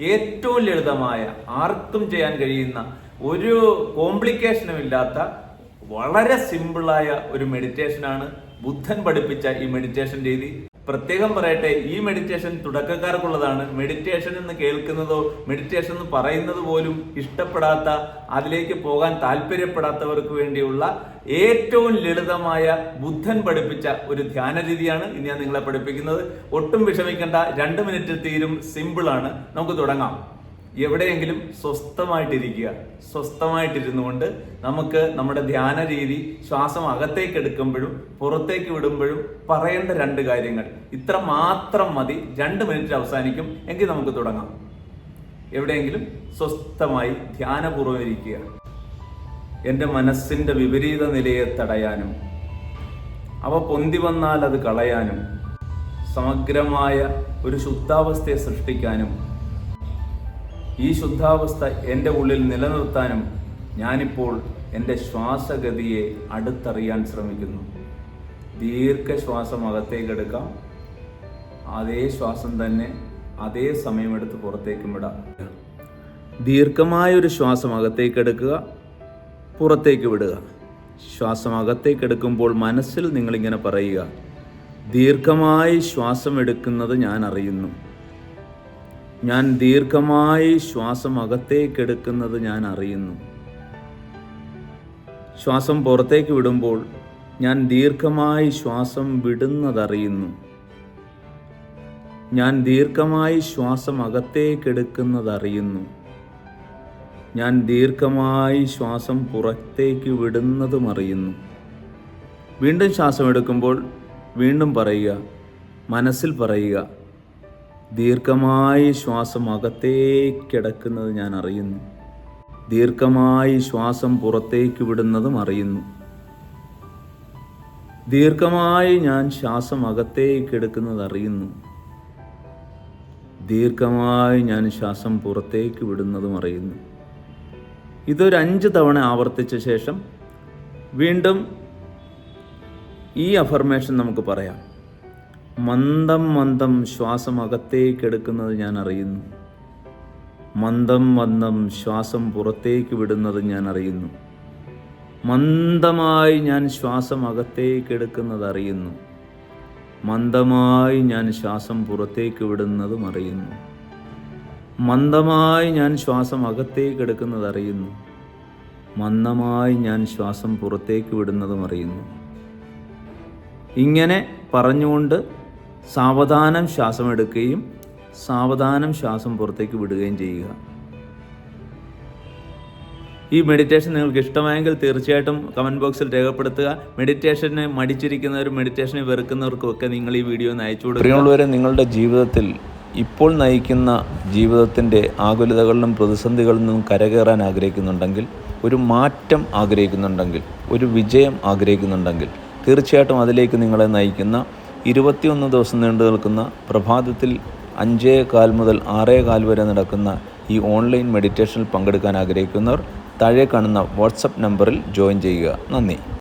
ഏറ്റവും ലളിതമായ, ആർക്കും ചെയ്യാൻ കഴിയുന്ന, ഒരു കോംപ്ലിക്കേഷനും ഇല്ലാത്ത വളരെ സിമ്പിളായ ഒരു മെഡിറ്റേഷനാണ് ബുദ്ധൻ പഠിപ്പിച്ച ഈ മെഡിറ്റേഷൻ രീതി. പ്രത്യേകം പറയട്ടെ, ഈ മെഡിറ്റേഷൻ തുടക്കക്കാർക്കുള്ളതാണ്. മെഡിറ്റേഷൻ എന്ന് കേൾക്കുന്നതോ മെഡിറ്റേഷൻ എന്ന് പറയുന്നത് പോലും ഇഷ്ടപ്പെടാത്ത, അതിലേക്ക് പോകാൻ താല്പര്യപ്പെടാത്തവർക്ക് വേണ്ടിയുള്ള ഏറ്റവും ലളിതമായ ബുദ്ധൻ പഠിപ്പിച്ച ഒരു ധ്യാന രീതിയാണ് ഇനി ഞാൻ നിങ്ങളെ പഠിപ്പിക്കുന്നത്. ഒട്ടും വിഷമിക്കേണ്ട, 2 മിനിറ്റിൽ തീരും. സിമ്പിളാണ്. നമുക്ക് തുടങ്ങാം. എവിടെയെങ്കിലും സ്വസ്ഥമായിട്ടിരുന്നു കൊണ്ട് നമുക്ക് നമ്മുടെ ധ്യാന രീതി ശ്വാസം അകത്തേക്ക് എടുക്കുമ്പോഴും പുറത്തേക്ക് വിടുമ്പോഴും പറയേണ്ട 2 കാര്യങ്ങൾ, ഇത്ര മാത്രം മതി. 2 മിനിറ്റ് അവസാനിക്കും. എങ്കിൽ നമുക്ക് തുടങ്ങാം. എവിടെയെങ്കിലും സ്വസ്ഥമായി ധ്യാനപൂർവ്വം ഇരിക്കുക. എൻ്റെ മനസ്സിൻ്റെ വിപരീത നിലയെ തടയാനും അവ പൊന്തി വന്നാൽ അത് കളയാനും സമഗ്രമായ ഒരു ശുദ്ധാവസ്ഥയെ സൃഷ്ടിക്കാനും ഈ ശുദ്ധാവസ്ഥ എൻ്റെ ഉള്ളിൽ നിലനിർത്താനും ഞാനിപ്പോൾ എൻ്റെ ശ്വാസഗതിയെ അടുത്തറിയാൻ ശ്രമിക്കുന്നു. ദീർഘശ്വാസം അകത്തേക്കെടുക്കാം. അതേ ശ്വാസം തന്നെ അതേ സമയമെടുത്ത് പുറത്തേക്കും വിടാം. ദീർഘമായൊരു ശ്വാസം അകത്തേക്കെടുക്കുക, പുറത്തേക്ക് വിടുക. ശ്വാസം അകത്തേക്കെടുക്കുമ്പോൾ മനസ്സിൽ നിങ്ങളിങ്ങനെ പറയുക: ദീർഘമായി ശ്വാസം എടുക്കുന്നത് ഞാൻ അറിയുന്നു. ഞാൻ ദീർഘമായി ശ്വാസം അകത്തേക്കെടുക്കുന്നത് ഞാൻ അറിയുന്നു. ശ്വാസം പുറത്തേക്ക് വിടുമ്പോൾ ഞാൻ ദീർഘമായി ശ്വാസം വിടുന്നതറിയുന്നു. ഞാൻ ദീർഘമായി ശ്വാസം അകത്തേക്കെടുക്കുന്നതറിയുന്നു. ഞാൻ ദീർഘമായി ശ്വാസം പുറത്തേക്ക് വിടുന്നതും അറിയുന്നു. വീണ്ടും ശ്വാസം എടുക്കുമ്പോൾ വീണ്ടും പറയുക, മനസ്സിൽ പറയുക: ദീർഘമായി ശ്വാസം അകത്തേക്കിടക്കുന്നത് ഞാൻ അറിയുന്നു. ദീർഘമായി ശ്വാസം പുറത്തേക്ക് വിടുന്നതും അറിയുന്നു. ദീർഘമായി ഞാൻ ശ്വാസം അകത്തേക്കെടുക്കുന്നത് അറിയുന്നു. ദീർഘമായി ഞാൻ ശ്വാസം പുറത്തേക്ക് വിടുന്നതും അറിയുന്നു. ഇതൊരു 5 തവണ ആവർത്തിച്ച ശേഷം വീണ്ടും ഈ അഫർമേഷൻ നമുക്ക് പറയാം: മന്ദം മന്ദം ശ്വാസം അകത്തേക്കെടുക്കുന്നത് ഞാൻ അറിയുന്നു. മന്ദം മന്ദം ശ്വാസം പുറത്തേക്ക് വിടുന്നത് ഞാൻ അറിയുന്നു. മന്ദമായി ഞാൻ ശ്വാസം അകത്തേക്കെടുക്കുന്നത് അറിയുന്നു. മന്ദമായി ഞാൻ ശ്വാസം പുറത്തേക്ക് വിടുന്നതും അറിയുന്നു. മന്ദമായി ഞാൻ ശ്വാസം അകത്തേക്കെടുക്കുന്നത് അറിയുന്നു. മന്ദമായി ഞാൻ ശ്വാസം പുറത്തേക്ക് വിടുന്നതും അറിയുന്നു. ഇങ്ങനെ പറഞ്ഞുകൊണ്ട് സാവധാനം ശ്വാസം എടുക്കുകയും സാവധാനം ശ്വാസം പുറത്തേക്ക് വിടുകയും ചെയ്യുക. ഈ മെഡിറ്റേഷൻ നിങ്ങൾക്ക് ഇഷ്ടമായെങ്കിൽ തീർച്ചയായിട്ടും കമൻറ്റ് ബോക്സിൽ രേഖപ്പെടുത്തുക. മെഡിറ്റേഷന് മടിച്ചിരിക്കുന്നവരും മെഡിറ്റേഷനെ വെറുക്കുന്നവർക്കുമൊക്കെ നിങ്ങൾ ഈ വീഡിയോ ഒന്ന് അയച്ചു കൊടുക്കുക. പ്രിയമുള്ളവരെ, നിങ്ങളുടെ ജീവിതത്തിൽ ഇപ്പോൾ നയിക്കുന്ന ജീവിതത്തിൻ്റെ ആകുലതകളിലും പ്രതിസന്ധികളിൽ നിന്നും കരകയറാൻ ആഗ്രഹിക്കുന്നുണ്ടെങ്കിൽ, ഒരു മാറ്റം ആഗ്രഹിക്കുന്നുണ്ടെങ്കിൽ, ഒരു വിജയം ആഗ്രഹിക്കുന്നുണ്ടെങ്കിൽ, തീർച്ചയായിട്ടും അതിലേക്ക് നിങ്ങളെ നയിക്കുന്ന 21 ദിവസം നീണ്ടു നിൽക്കുന്ന പ്രഭാതത്തിൽ 5:15 മുതൽ 6:15 വരെ നടക്കുന്ന ഈ ഓൺലൈൻ മെഡിറ്റേഷനിൽ പങ്കെടുക്കാൻ ആഗ്രഹിക്കുന്നവർ താഴെ കാണുന്ന വാട്സപ്പ് നമ്പറിൽ ജോയിൻ ചെയ്യുക. നന്ദി.